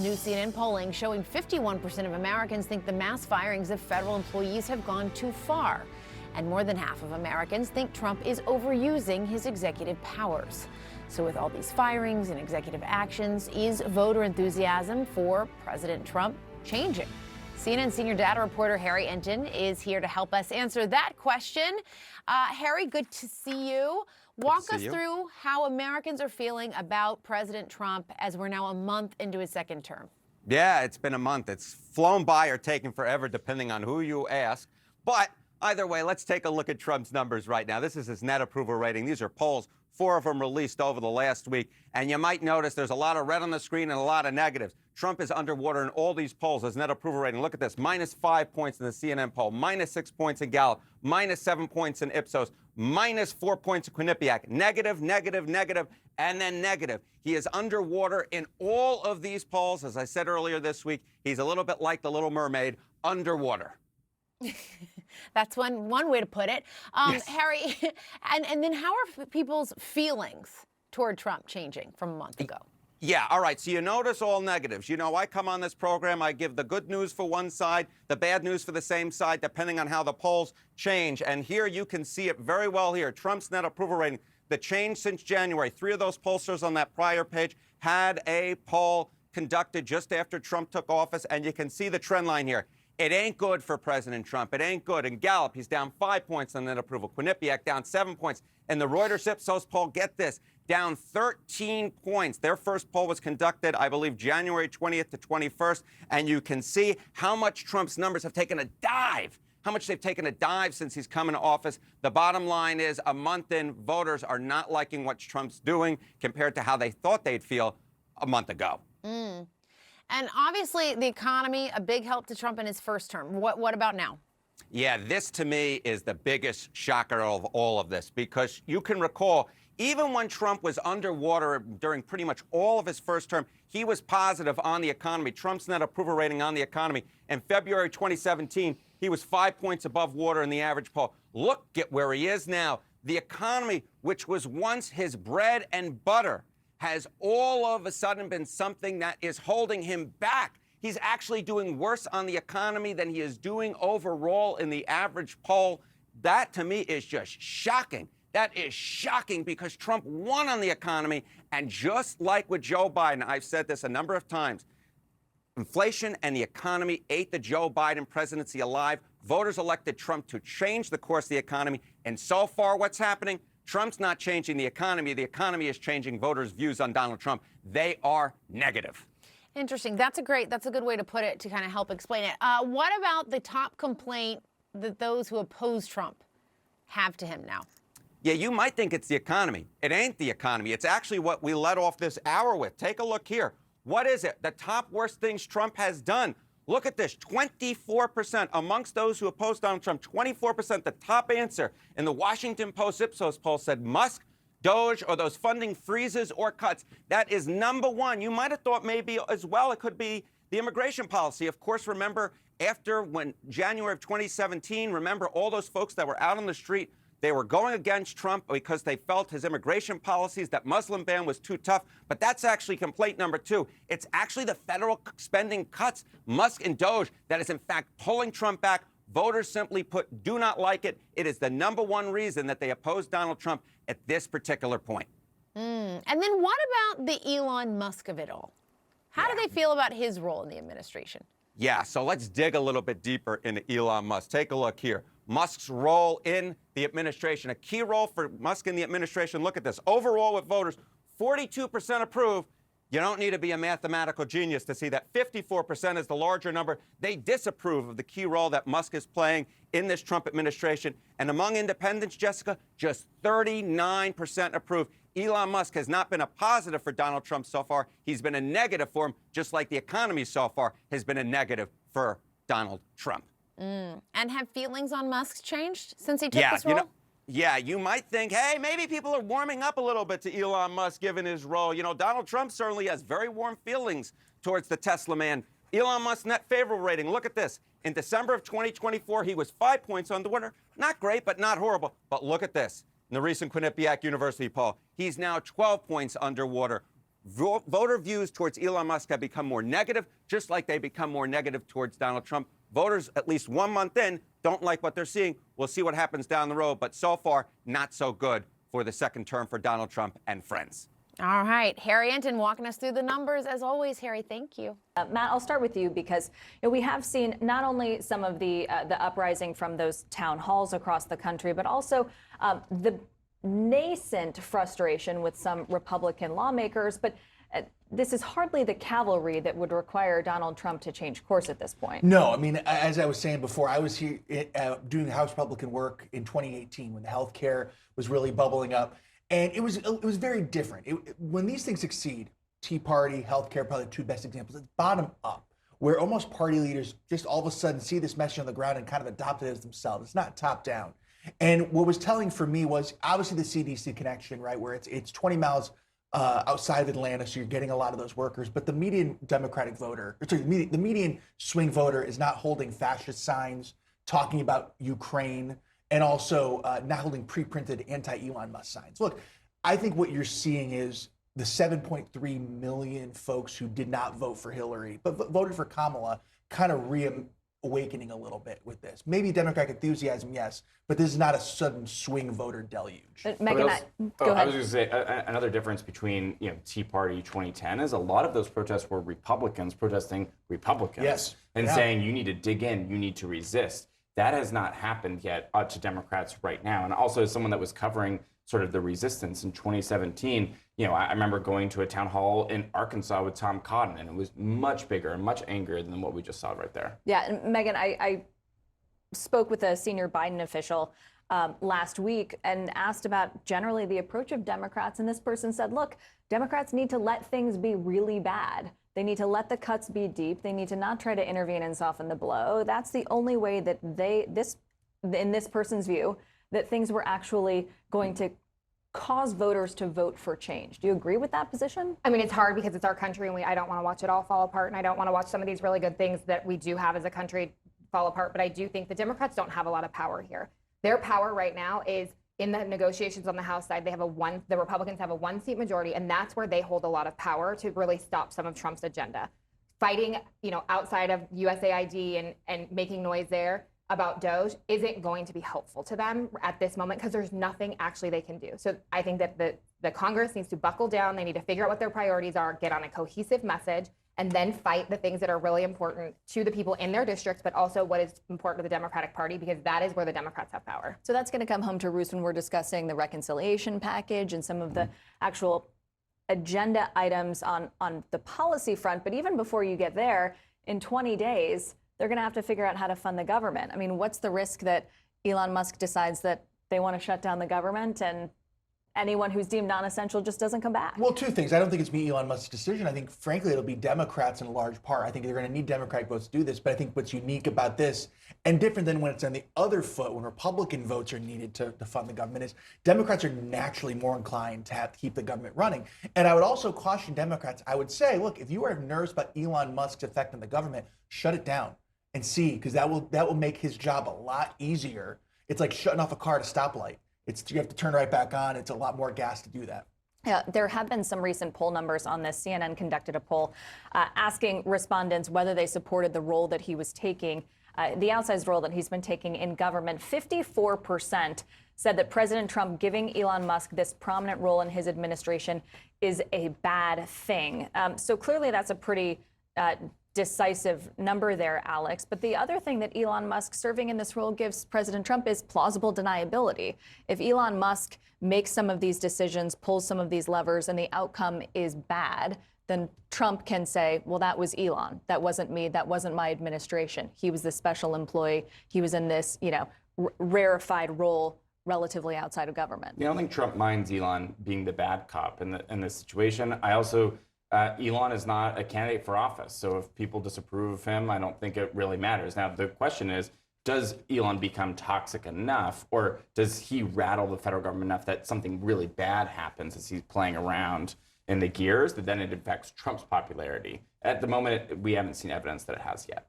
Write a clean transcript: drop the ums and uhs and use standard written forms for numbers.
New CNN polling showing 51% of Americans think the mass firings of federal employees have gone too far. And more than half of Americans think Trump is overusing his executive powers. So with all these firings and executive actions, is voter enthusiasm for President Trump changing? CNN senior data reporter Harry Enten is here to help us answer that question. Harry, good to see you. Walk us through how Americans are feeling about President Trump as we're now a month into his second term. Yeah, it's been a month. It's flown by or taken forever, depending on who you ask. But either way, let's take a look at Trump's numbers right now. This is his net approval rating. These are polls, 4 of them released over the last week. And you might notice there's a lot of red on the screen and a lot of negatives. Trump is underwater in all these polls. His net approval rating, look at this, -5 points in the CNN poll, -6 points in Gallup, -7 points in Ipsos, -4 points in Quinnipiac, negative, negative, negative, and then negative. He is underwater in all of these polls. As I said earlier this week, he's a little bit like the Little Mermaid, underwater. That's one way to put it. Yes. Harry, and then how are people's feelings toward Trump changing from a month ago? Yeah, all right, so you notice all negatives. You know, I come on this program, I give the good news for one side, the bad news for the same side, depending on how the polls change. And here you can see it very well here. Trump's net approval rating, the change since January. 3 of those pollsters on that prior page had a poll conducted just after Trump took office, and you can see the trend line here. It ain't good for President Trump. It ain't good. In Gallup, he's down 5 points on net approval. Quinnipiac down 7 points. And the Reuters Ipsos poll, get this, down 13 points. Their first poll was conducted, I believe, January 20th to 21st. And you can see how much Trump's numbers have taken a dive, how much they've taken a dive since he's come into office. The bottom line is a month in, voters are not liking what Trump's doing compared to how they thought they'd feel a month ago. And obviously, the economy, a big help to Trump in his first term. What about now? Yeah, this to me is the biggest shocker of all of this, because you can recall, even when Trump was underwater during pretty much all of his first term, he was positive on the economy. Trump's net approval rating on the economy in February 2017, he was 5 points above water in the average poll. Look at where he is now. The economy, which was once his bread and butter, has all of a sudden been something that is holding him back. He's actually doing worse on the economy than he is doing overall in the average poll. That, to me, is just shocking. That is shocking because Trump won on the economy. And just like with Joe Biden, I've said this a number of times, inflation and the economy ate the Joe Biden presidency alive. Voters elected Trump to change the course of the economy. And so far, what's happening? Trump's not changing the economy. The economy is changing voters' views on Donald Trump. They are negative. Interesting. That's a good way to put it to kind of help explain it. What about the top complaint that those who oppose Trump have to him now? Yeah, you might think it's the economy. It ain't the economy. It's actually what we led off this hour with. Take a look here. What is it? The top worst things Trump has done. Look at this, 24% amongst those who oppose Donald Trump, 24%, the top answer in the Washington Post Ipsos poll said Musk, Doge, or those funding freezes or cuts. That is number one. You might have thought maybe as well it could be the immigration policy. Of course, remember when January of 2017, remember all those folks that were out on the street, they were going against Trump because they felt his immigration policies, that Muslim ban was too tough. But that's actually complaint number 2. It's actually the federal spending cuts, Musk and Doge, that is in fact pulling Trump back. Voters simply put, do not like it. It is the number one reason that they oppose Donald Trump at this particular point. And then what about the Elon Musk of it all? How do they feel about his role in the administration? Yeah, so let's dig a little bit deeper into Elon Musk. Take a look here. Musk's role in the administration, a key role for Musk in the administration. Look at this. Overall with voters, 42% approve. You don't need to be a mathematical genius to see that 54% is the larger number. They disapprove of the key role that Musk is playing in this Trump administration. And among independents, Jessica, just 39% approve. Elon Musk has not been a positive for Donald Trump so far. He's been a negative for him, just like the economy so far has been a negative for Donald Trump. And have feelings on Musk changed since he took this role? You might think, hey, maybe people are warming up a little bit to Elon Musk given his role. You know, Donald Trump certainly has very warm feelings towards the Tesla man. Elon Musk's net favorable rating, look at this. In December of 2024, he was 5 points underwater. Not great, but not horrible. But look at this. In the recent Quinnipiac University poll, he's now 12 points underwater. Voter views towards Elon Musk have become more negative, just like they become more negative towards Donald Trump. Voters, at least 1 month in, don't like what they're seeing. We'll see what happens down the road, but so far, not so good for the second term for Donald Trump and friends. All right, Harry Enten walking us through the numbers. As always, Harry, thank you. Matt, I'll start with you because we have seen not only some of the uprising from those town halls across the country, but also the nascent frustration with some Republican lawmakers. But this is hardly the cavalry that would require Donald Trump to change course at this point. No, I mean, as I was saying before, I was here doing House Republican work in 2018 when the health care was really bubbling up. And it was very different. When these things succeed, Tea Party, healthcare, probably the two best examples, it's bottom up, where almost party leaders just all of a sudden see this message on the ground and kind of adopt it as themselves. It's not top down. And what was telling for me was obviously the CDC connection, right, where it's 20 miles outside of Atlanta, so you're getting a lot of those workers. But the median Democratic voter, the median swing voter is not holding fascist signs, talking about Ukraine, and also not holding pre-printed anti-Elon Musk signs. Look, I think what you're seeing is the 7.3 million folks who did not vote for Hillary, but voted for Kamala, kind of reawakening a little bit with this. Maybe Democratic enthusiasm, yes, but this is not a sudden swing voter deluge. Megan, go ahead. I was going to say another difference between Tea Party 2010 is a lot of those protests were Republicans protesting Republicans, yes, and saying you need to dig in, you need to resist. That has not happened yet to Democrats right now. And also, as someone that was covering sort of the resistance in 2017, I remember going to a town hall in Arkansas with Tom Cotton, and it was much bigger and much angrier than what we just saw right there. Yeah, and Megan, I spoke with a senior Biden official last week and asked about generally the approach of Democrats. And this person said, look, Democrats need to let things be really bad. They need to let the cuts be deep. They need to not try to intervene and soften the blow. That's the only way that in this person's view, that things were actually going to cause voters to vote for change. Do you agree with that position? I mean, it's hard because it's our country and I don't want to watch it all fall apart, and I don't want to watch some of these really good things that we do have as a country fall apart. But I do think the Democrats don't have a lot of power here. Their power right now is in the negotiations on the House side. The Republicans have a 1-seat majority, and that's where they hold a lot of power to really stop some of Trump's agenda. Fighting, outside of USAID and making noise there about DOJ isn't going to be helpful to them at this moment because there's nothing actually they can do. So I think that the Congress needs to buckle down. They need to figure out what their priorities are, get on a cohesive message, and then fight the things that are really important to the people in their districts, but also what is important to the Democratic Party, because that is where the Democrats have power. So that's going to come home to roost when we're discussing the reconciliation package and some of the actual agenda items on the policy front. But even before you get there, in 20 days, they're going to have to figure out how to fund the government. I mean, what's the risk that Elon Musk decides that they want to shut down the government and anyone who's deemed non-essential just doesn't come back? Well, two things. I don't think it's me, Elon Musk's decision. I think, frankly, it'll be Democrats in large part. I think they're going to need Democratic votes to do this. But I think what's unique about this, and different than when it's on the other foot, when Republican votes are needed to fund the government, is Democrats are naturally more inclined to have to keep the government running. And I would also caution Democrats. I would say, look, if you are nervous about Elon Musk's effect on the government, shut it down and see, because that will make his job a lot easier. It's like shutting off a car at a stoplight. You have to turn right back on. It's a lot more gas to do that. Yeah, there have been some recent poll numbers on this. CNN conducted a poll asking respondents whether they supported the role that he was taking, the outsized role that he's been taking in government. 54% said that President Trump giving Elon Musk this prominent role in his administration is a bad thing. So clearly that's a pretty decisive number there, Alex. But the other thing that Elon Musk serving in this role gives President Trump is plausible deniability. If Elon Musk makes some of these decisions, pulls some of these levers, and the outcome is bad, then Trump can say, well, that was Elon. That wasn't me. That wasn't my administration. He was the special employee. He was in this, rarefied role relatively outside of government. I don't think Trump minds Elon being the bad cop in this situation. Elon is not a candidate for office. So if people disapprove of him, I don't think it really matters. Now, the question is, does Elon become toxic enough, or does he rattle the federal government enough that something really bad happens as he's playing around in the gears, that then it affects Trump's popularity? At the moment, we haven't seen evidence that it has yet.